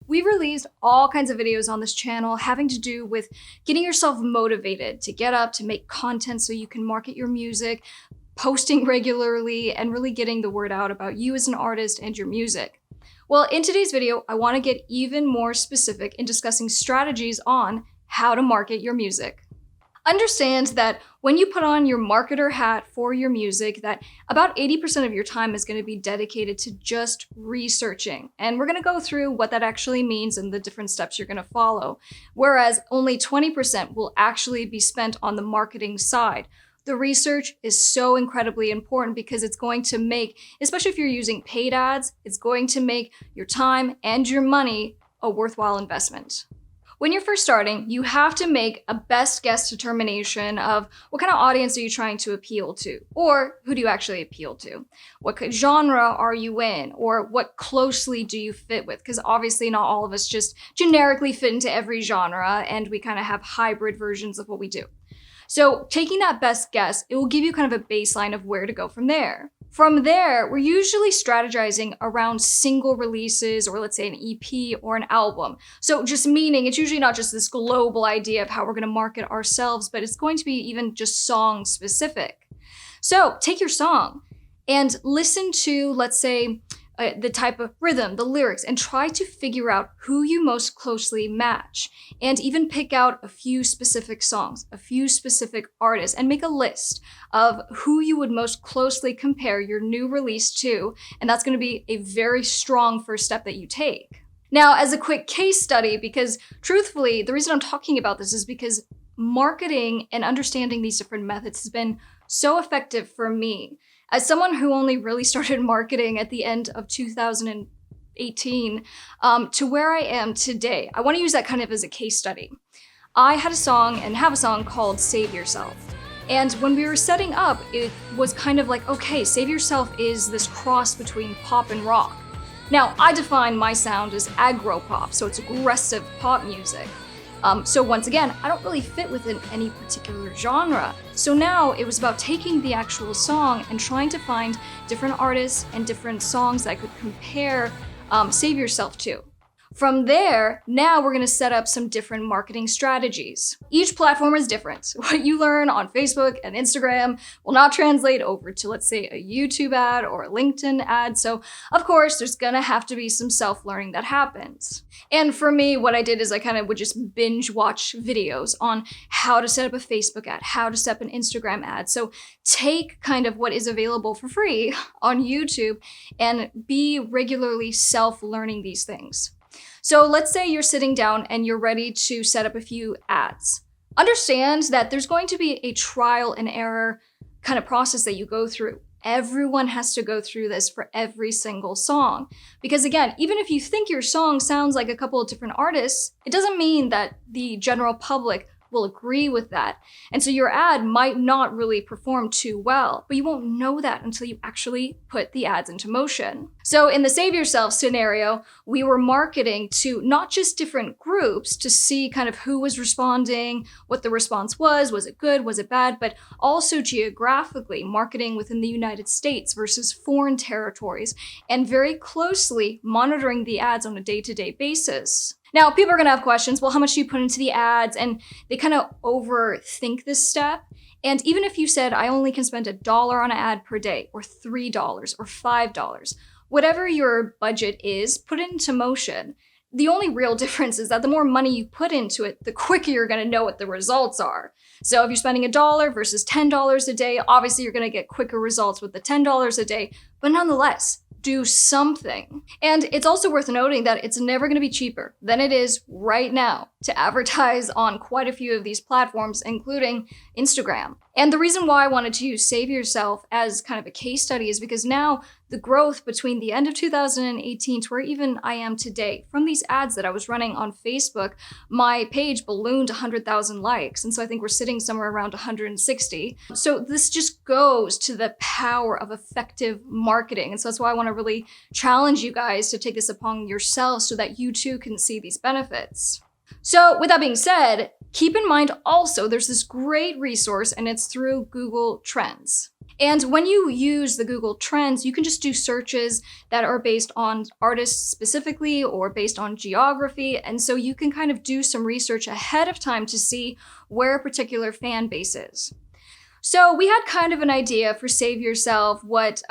We've released all kinds of videos on this channel having to do with getting yourself motivated to get up, to make content so you can market your music, posting regularly, and really getting the word out about you as an artist and your music. Well, in today's video, I want to get even more specific in discussing strategies on how to market your music. Understand that when you put on your marketer hat for your music, that about 80% of your time is going to be dedicated to just researching. And we're going to go through what that actually means and the different steps you're going to follow. Whereas only 20% will actually be spent on the marketing side. The research is so incredibly important because it's going to make, especially if you're using paid ads, it's going to make your time and your money a worthwhile investment. When you're first starting, you have to make a best guess determination of what kind of audience are you trying to appeal to, or who do you actually appeal to? What genre are you in, or what closely do you fit with? Because obviously not all of us just generically fit into every genre, and we kind of have hybrid versions of what we do. So taking that best guess, it will give you kind of a baseline of where to go from there. From there, we're usually strategizing around single releases, or let's say an EP or an album. So just meaning it's usually not just this global idea of how we're going to market ourselves, but it's going to be even just song specific. So take your song and listen to, let's say, the type of rhythm, the lyrics, and try to figure out who you most closely match, and even pick out a few specific songs, a few specific artists, and make a list of who you would most closely compare your new release to, and that's going to be a very strong first step that you take. Now, as a quick case study, because truthfully, the reason I'm talking about this is because marketing and understanding these different methods has been so effective for me. As someone who only really started marketing at the end of 2018 to where I am today, I want to use that kind of as a case study. I had a song and have a song called Save Yourself. And when we were setting up, it was kind of like, okay, Save Yourself is this cross between pop and rock. Now, I define my sound as aggro pop, so it's aggressive pop music. So once again, I don't really fit within any particular genre. So now it was about taking the actual song and trying to find different artists and different songs that I could compare Save Yourself to. From there, now we're going to set up some different marketing strategies. Each platform is different. What you learn on Facebook and Instagram will not translate over to, let's say, a YouTube ad or a LinkedIn ad. So, of course, there's going to have to be some self-learning that happens. And for me, what I did is I kind of would just binge watch videos on how to set up a Facebook ad, how to set up an Instagram ad. So take kind of what is available for free on YouTube and be regularly self-learning these things. So let's say you're sitting down and you're ready to set up a few ads. Understand that there's going to be a trial and error kind of process that you go through. Everyone has to go through this for every single song. Because again, even if you think your song sounds like a couple of different artists, it doesn't mean that the general public will agree with that. And so your ad might not really perform too well, but you won't know that until you actually put the ads into motion. So in the Save Yourself scenario, we were marketing to not just different groups to see kind of who was responding, what the response was it good, was it bad, but also geographically marketing within the United States versus foreign territories, and very closely monitoring the ads on a day-to-day basis. Now, people are going to have questions, well, how much do you put into the ads? And they kind of overthink this step. And even if you said, I only can spend $1 on an ad per day, or $3, or $5, whatever your budget is, put it into motion. The only real difference is that the more money you put into it, the quicker you're going to know what the results are. So if you're spending $1 versus $10 a day, obviously you're going to get quicker results with the $10 a day, but nonetheless, do something. And it's also worth noting that it's never going to be cheaper than it is right now to advertise on quite a few of these platforms, including Instagram. And the reason why I wanted to use Save Yourself as kind of a case study is because now the growth between the end of 2018 to where even I am today, from these ads that I was running on Facebook, my page ballooned 100,000 likes. And so I think we're sitting somewhere around 160. So this just goes to the power of effective marketing. And so that's why I want to really challenge you guys to take this upon yourselves so that you too can see these benefits. So with that being said, keep in mind also there's this great resource and it's through Google Trends. And when you use the Google Trends, you can just do searches that are based on artists specifically or based on geography. And so you can kind of do some research ahead of time to see where a particular fan base is. So we had kind of an idea for Save Yourself, what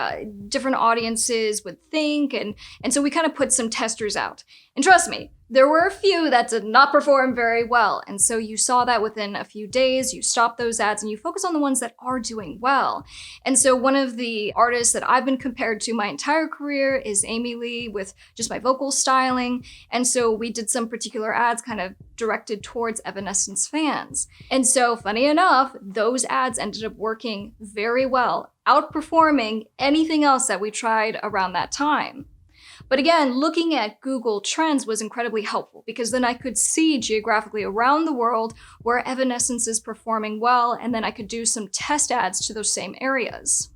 different audiences would think, and so we kind of put some testers out. And trust me, there were a few that did not perform very well, and so you saw that within a few days, you stop those ads and you focus on the ones that are doing well. And so one of the artists that I've been compared to my entire career is Amy Lee with just my vocal styling, and so we did some particular ads kind of directed towards Evanescence fans. And so funny enough, those ads ended up working very well, outperforming anything else that we tried around that time. But again, looking at Google Trends was incredibly helpful because then I could see geographically around the world where Evanescence is performing well, and then I could do some test ads to those same areas.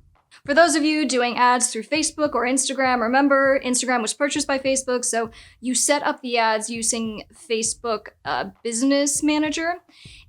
For those of you doing ads through Facebook or Instagram, remember Instagram was purchased by Facebook, so you set up the ads using Facebook Business Manager.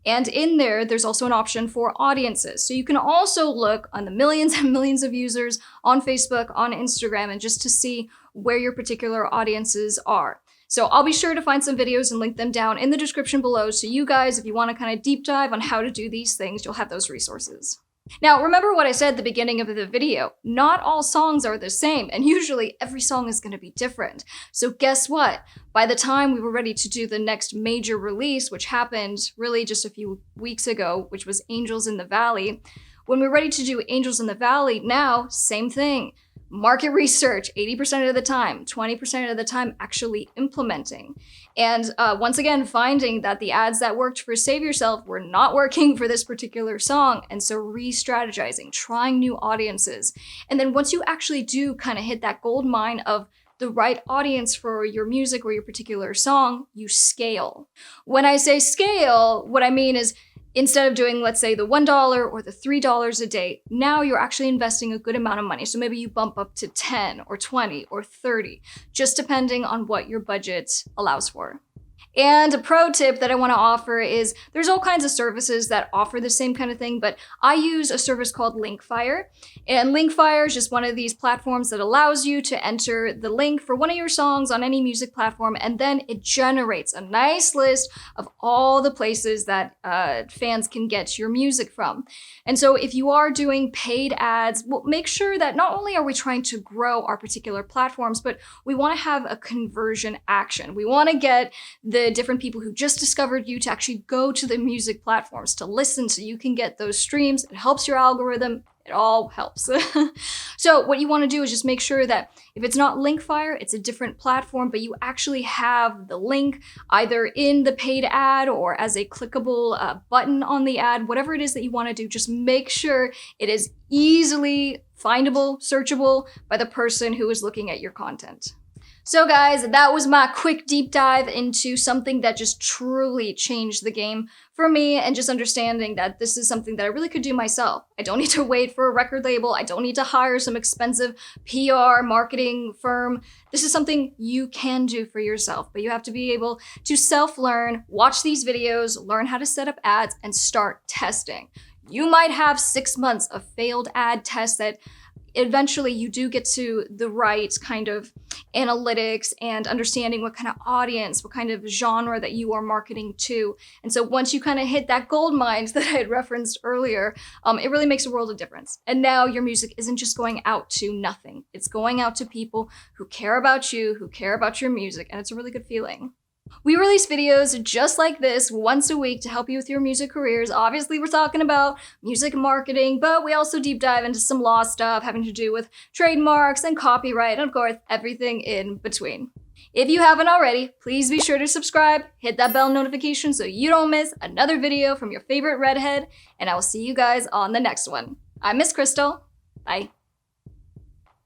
And in there, there's also an option for audiences. So you can also look on the millions and millions of users on Facebook, on Instagram, and just to see where your particular audiences are. So I'll be sure to find some videos and link them down in the description below. So you guys, if you want to kind of deep dive on how to do these things, you'll have those resources. Now, remember what I said at the beginning of the video, not all songs are the same, and usually every song is going to be different. So guess what? By the time we were ready to do the next major release, which happened really just a few weeks ago, which was Angels in the Valley, when we're ready to do Angels in the Valley, now, same thing. Market research, 80% of the time, 20% of the time actually implementing. And once again, finding that the ads that worked for Save Yourself were not working for this particular song. And so re-strategizing, trying new audiences. And then once you actually do kind of hit that gold mine of the right audience for your music or your particular song, you scale. When I say scale, what I mean is instead of doing, let's say, the $1 or the $3 a day, now you're actually investing a good amount of money. So maybe you bump up to 10 or 20 or 30, just depending on what your budget allows for. And a pro tip that I want to offer is there's all kinds of services that offer the same kind of thing, but I use a service called LINKFIRE. And LINKFIRE is just one of these platforms that allows you to enter the link for one of your songs on any music platform, and then it generates a nice list of all the places that fans can get your music from. And so if you are doing paid ads, well, make sure that not only are we trying to grow our particular platforms, but we want to have a conversion action. We want to get the different people who just discovered you to actually go to the music platforms to listen so you can get those streams. It helps your algorithm. It all helps. So what you want to do is just make sure that if it's not LINKFIRE, it's a different platform, but you actually have the link either in the paid ad or as a clickable button on the ad, whatever it is that you want to do, just make sure it is easily findable, searchable by the person who is looking at your content. So guys, that was my quick deep dive into something that just truly changed the game for me, and just understanding that this is something that I really could do myself. I don't need to wait for a record label. I don't need to hire some expensive PR marketing firm. This is something you can do for yourself, but you have to be able to self-learn, watch these videos, learn how to set up ads, and start testing. You might have 6 months of failed ad tests that eventually you do get to the right kind of analytics and understanding what kind of audience, what kind of genre that you are marketing to. And so once you kind of hit that gold mine that I had referenced earlier, it really makes a world of difference. And now your music isn't just going out to nothing. It's going out to people who care about you, who care about your music, and it's a really good feeling. We release videos just like this once a week to help you with your music careers. Obviously, we're talking about music marketing, but we also deep dive into some law stuff having to do with trademarks and copyright, and of course, everything in between. If you haven't already, please be sure to subscribe, hit that bell notification so you don't miss another video from your favorite redhead, and I will see you guys on the next one. I'm Miss Krystle. Bye.